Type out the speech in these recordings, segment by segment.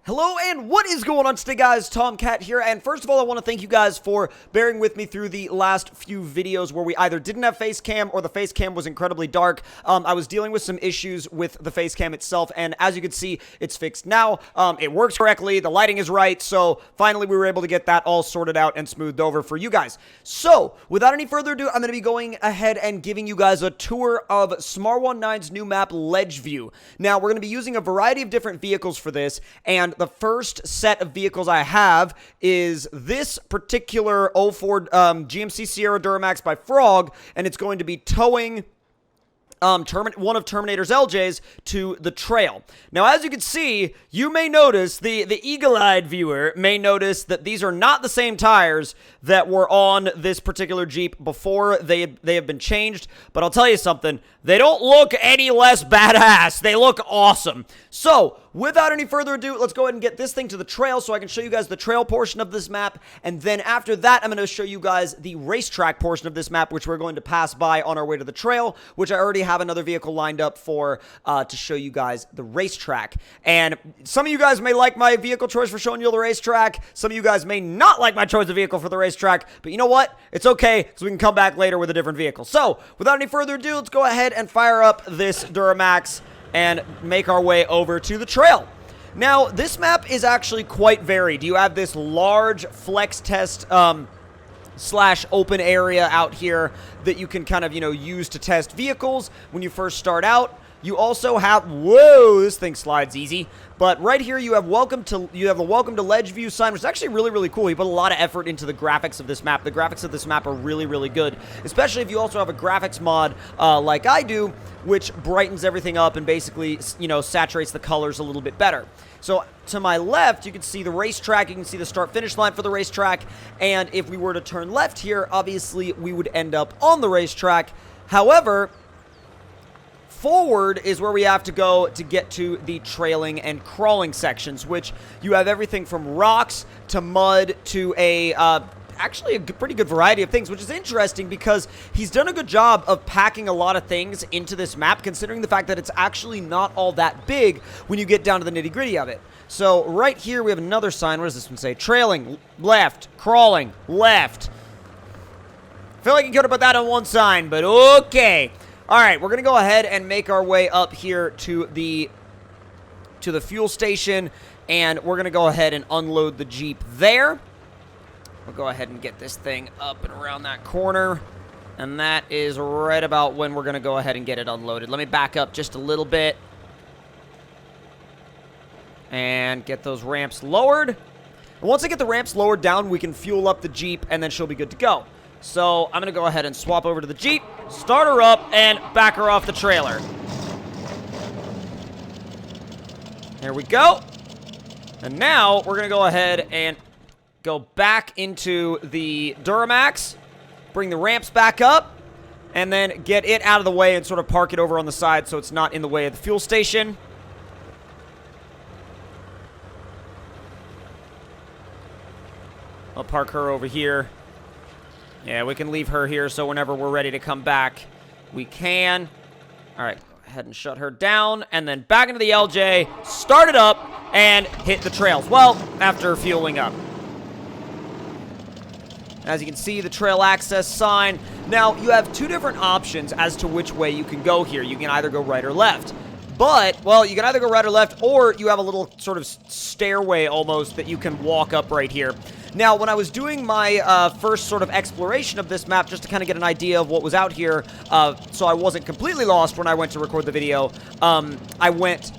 Hello and what is going on today, guys? Tomcat here, and first of all I want to thank you guys for bearing with me through the last few videos where we either didn't have face cam or the face cam was incredibly dark. I was dealing with some issues with the face cam itself, and as you can see, it's fixed now. It works correctly, the lighting is right, so finally we were able to get that all sorted out and smoothed over for you guys. So, without any further ado, I'm going to be going ahead and giving you guys a tour of Smar19's new map, Ledgeview. Now, we're going to be using a variety of different vehicles for this, and the first set of vehicles I have is this particular 04 GMC Sierra Duramax by Frog, and it's going to be towing one of Terminator's LJs to the trail. Now, as you can see, you may notice, the eagle-eyed viewer may notice that these are not the same tires that were on this particular Jeep before. They have been changed, but I'll tell you something, they don't look any less badass. They look awesome. So, without any further ado, let's go ahead and get this thing to the trail so I can show you guys the trail portion of this map, and then after that, I'm going to show you guys the racetrack portion of this map, which we're going to pass by on our way to the trail, which I already have another vehicle lined up for to show you guys the racetrack. And some of you guys may like my vehicle choice for showing you the racetrack. Some of you guys may not like my choice of vehicle for the racetrack, but you know what? It's okay, because we can come back later with a different vehicle. So, without any further ado, let's go ahead and fire up this Duramax and make our way over to the trail. Now, this map is actually quite varied. You have this large flex test slash open area out here that you can kind of, use to test vehicles when you first start out. You also have, whoa, this thing slides easy. But right here you have the welcome to Ledgeview sign, which is actually really, really cool. He put a lot of effort into the graphics of this map. The graphics of this map are really, really good, especially if you also have a graphics mod like I do, which brightens everything up and basically, saturates the colors a little bit better. So to my left, you can see the racetrack. You can see the start-finish line for the racetrack. And if we were to turn left here, obviously we would end up on the racetrack. However, forward is where we have to go to get to the trailing and crawling sections, which you have everything from rocks to mud to actually a pretty good variety of things, which is interesting because he's done a good job of packing a lot of things into this map, considering the fact that it's actually not all that big when you get down to the nitty-gritty of it. So right here we have another sign. What does this one say? Trailing, left, crawling, left. I feel like you could have put that on one sign, but okay. Alright, we're going to go ahead and make our way up here to the fuel station, and we're going to go ahead and unload the Jeep there. We'll go ahead and get this thing up and around that corner, and that is right about when we're going to go ahead and get it unloaded. Let me back up just a little bit and get those ramps lowered. And once I get the ramps lowered down, we can fuel up the Jeep, and then she'll be good to go. So I'm going to go ahead and swap over to the Jeep, start her up, and back her off the trailer. There we go. And now we're going to go ahead and go back into the Duramax, bring the ramps back up, and then get it out of the way and sort of park it over on the side so it's not in the way of the fuel station. I'll park her over here. Yeah, we can leave her here so whenever we're ready to come back, we can. All right, go ahead and shut her down, and then back into the LJ, start it up, and hit the trails. Well, after fueling up. As you can see, the trail access sign. Now, you have two different options as to which way you can go here. You can either go right or left. But, well, you can either go right or left, or you have a little sort of stairway almost that you can walk up right here. Now, when I was doing my first sort of exploration of this map, just to kind of get an idea of what was out here, so I wasn't completely lost when I went to record the video, I went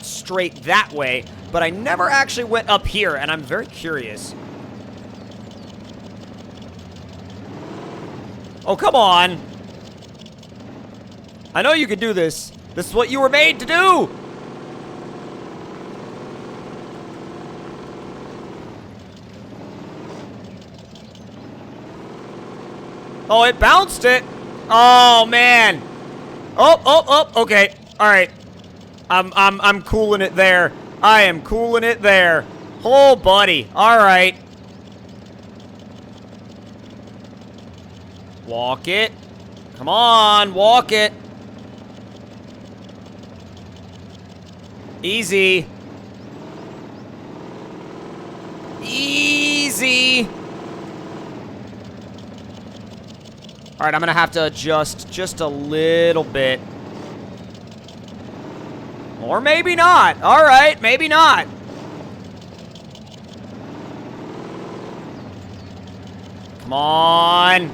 straight that way, but I never actually went up here, and I'm very curious. Oh, come on. I know you can do this. This is what you were made to do. Oh, it bounced it. Oh, man. Oh, okay. All right. I'm cooling it there. I am cooling it there. Oh, buddy. All right. Walk it. Come on, walk it. Easy. Easy. All right, I'm going to have to adjust just a little bit. Or maybe not. All right, maybe not. Come on.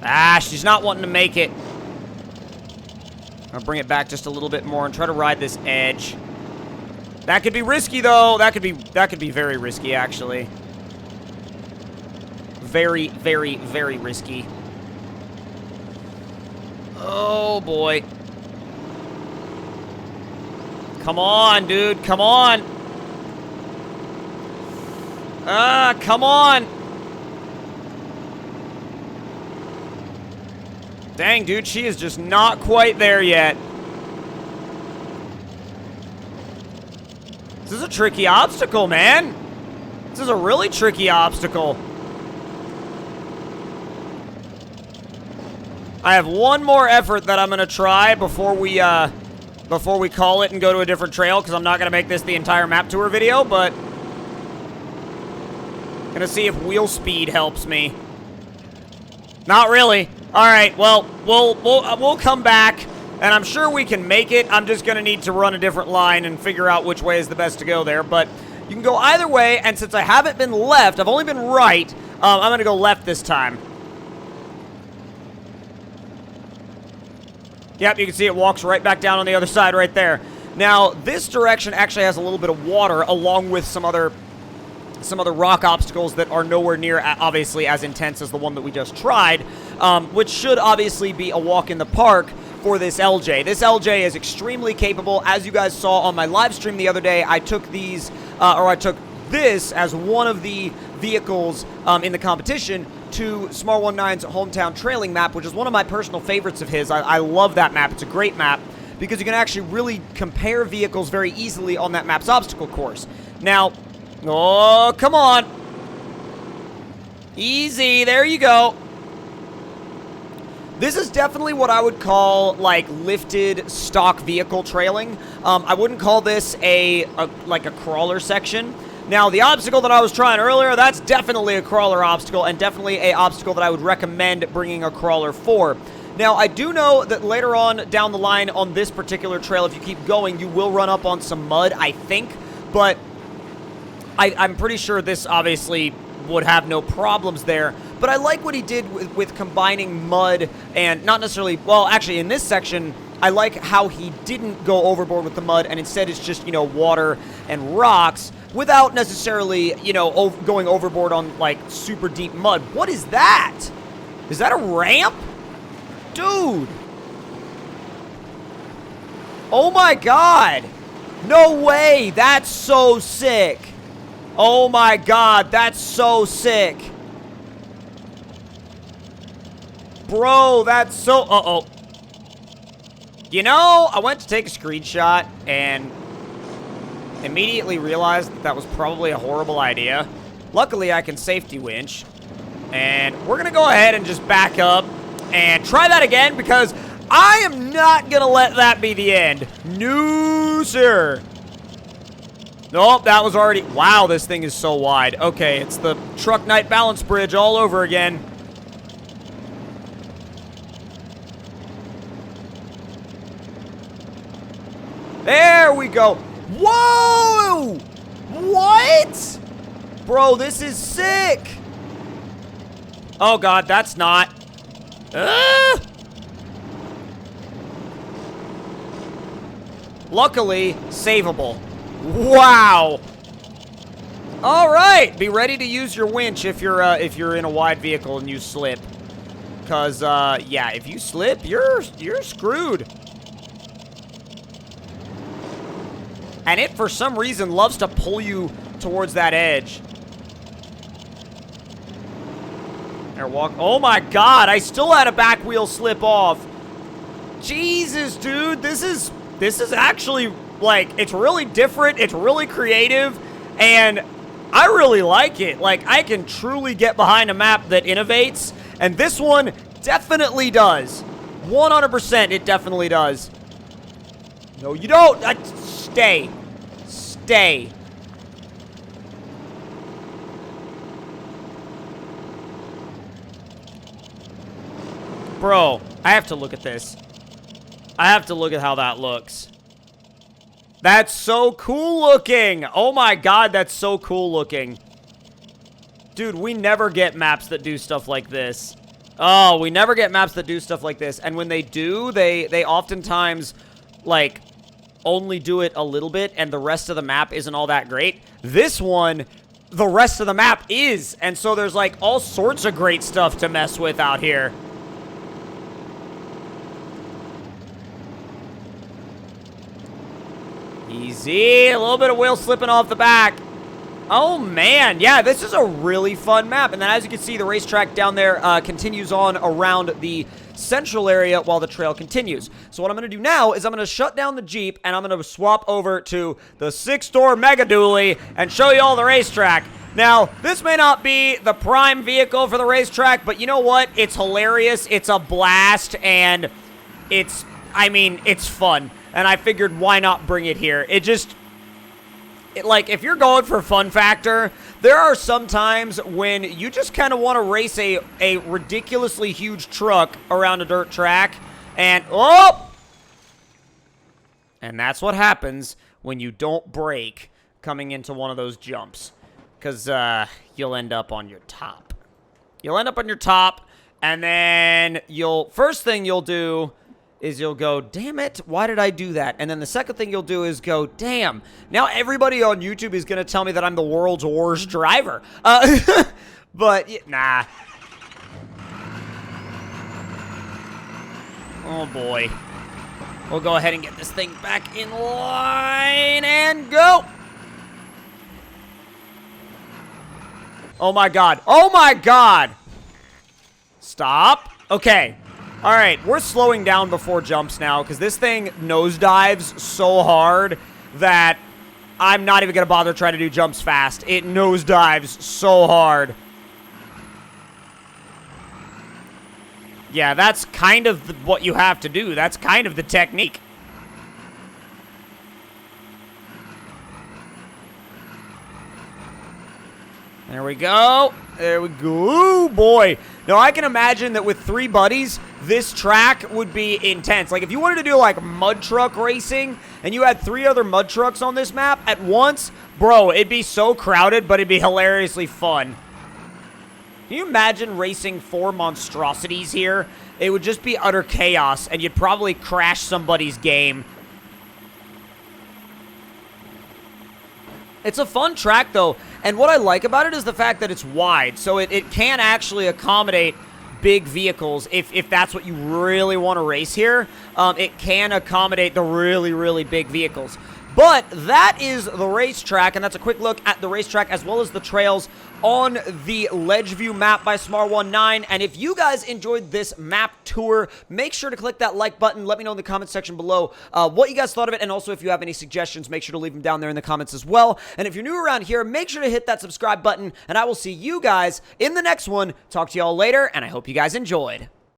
Ah, she's not wanting to make it. I'll bring it back just a little bit more and try to ride this edge. That could be risky, though. That could be very risky, actually. Very, very, very risky. Oh, boy. Come on, dude. Come on. Ah, come on. Dang, dude, she is just not quite there yet. This is a tricky obstacle, man. This is a really tricky obstacle. I have one more effort that I'm going to try before we call it and go to a different trail, because I'm not going to make this the entire map tour video, but going to see if wheel speed helps me. Not really. All right, well, we'll come back, and I'm sure we can make it. I'm just going to need to run a different line and figure out which way is the best to go there, but you can go either way, and since I haven't been left, I've only been right, I'm going to go left this time. Yep, you can see it walks right back down on the other side right there. Now, this direction actually has a little bit of water along with some other rock obstacles that are nowhere near, obviously, as intense as the one that we just tried, which should obviously be a walk in the park for this LJ. This LJ is extremely capable. As you guys saw on my live stream the other day, I took these, I took this as one of the vehicles in the competition to Smar19's hometown trailing map, which is one of my personal favorites of his. I love that map. It's a great map because you can actually really compare vehicles very easily on that map's obstacle course. Now, oh, come on. Easy. There you go. This is definitely what I would call, like, lifted stock vehicle trailing. I wouldn't call this like a crawler section. Now, the obstacle that I was trying earlier, that's definitely a crawler obstacle, and definitely a obstacle that I would recommend bringing a crawler for. Now, I do know that later on down the line on this particular trail, if you keep going, you will run up on some mud, I think, but I'm pretty sure this obviously would have no problems there. But I like what he did with combining mud and not necessarily, well, actually in this section, I like how he didn't go overboard with the mud and instead it's just, you know, water and rocks without necessarily, you know, going overboard on, like, super deep mud. What is that? Is that a ramp? Dude. Oh my God. No way. That's so sick. Oh my God, that's so sick. Bro, that's so... Uh-oh. You know, I went to take a screenshot and immediately realized that was probably a horrible idea. Luckily, I can safety winch. And we're going to go ahead and just back up and try that again because I am not going to let that be the end. No, sir. Nope, that was already... Wow, this thing is so wide. Okay, it's the Truck Night Balance Bridge all over again. There we go. Whoa! What? Bro, this is sick. Oh, God, that's not... Luckily, savable. Wow. All right. Be ready to use your winch if you're in a wide vehicle and you slip. Cause yeah, if you slip, you're screwed. And it for some reason loves to pull you towards that edge. There, walk. Oh my God, I still had a back wheel slip off. Jesus, dude, this is actually, like, it's really different, it's really creative, and I really like it. Like, I can truly get behind a map that innovates, and this one definitely does. 100% it definitely does. No, you don't. Stay. Stay. Bro, I have to look at this. I have to look at how that looks. That's so cool looking. Oh my god, that's so cool looking. Dude, we never get maps that do stuff like this. Oh, we never get maps that do stuff like this. And when they do, they oftentimes, like, only do it a little bit, and the rest of the map isn't all that great. This one, the rest of the map is. And so there's, like, all sorts of great stuff to mess with out here. Easy. A little bit of wheel slipping off the back. Oh, man. Yeah, this is a really fun map. And then as you can see, the racetrack down there continues on around the central area while the trail continues. So what I'm going to do now is I'm going to shut down the Jeep, and I'm going to swap over to the 6-door Mega Dually and show you all the racetrack. Now, this may not be the prime vehicle for the racetrack, but you know what? It's hilarious. It's a blast, and it's fun. And I figured, why not bring it here? Like, if you're going for fun factor, there are some times when you just kind of want to race a ridiculously huge truck around a dirt track, and, oh! And that's what happens when you don't brake coming into one of those jumps, because you'll end up on your top. You'll end up on your top, and then first thing you'll do is you'll go, damn it, why did I do that? And then the second thing you'll do is go, damn, now everybody on YouTube is going to tell me that I'm the world's worst driver. But, nah. Oh, boy. We'll go ahead and get this thing back in line and go. Oh, my God. Oh, my God. Stop. Okay. All right, we're slowing down before jumps now because this thing nosedives so hard that I'm not even going to bother trying to do jumps fast. It nosedives so hard. Yeah, that's kind of what you have to do. That's kind of the technique. There we go. There we go. Ooh, boy. Now, I can imagine that with 3 buddies, this track would be intense. Like, if you wanted to do, like, mud truck racing, and you had 3 other mud trucks on this map at once, bro, it'd be so crowded, but it'd be hilariously fun. Can you imagine racing 4 monstrosities here? It would just be utter chaos, and you'd probably crash somebody's game. It's a fun track, though, and what I like about it is the fact that it's wide, so it can actually accommodate big vehicles if that's what you really want to race here. It can accommodate the really, really big vehicles. But that is the racetrack, and that's a quick look at the racetrack as well as the trails on the Ledgeview map by Smar19. And if you guys enjoyed this map tour, make sure to click that like button. Let me know in the comment section below what you guys thought of it, and also if you have any suggestions, make sure to leave them down there in the comments as well. And if you're new around here, make sure to hit that subscribe button, and I will see you guys in the next one. Talk to y'all later, and I hope you guys enjoyed.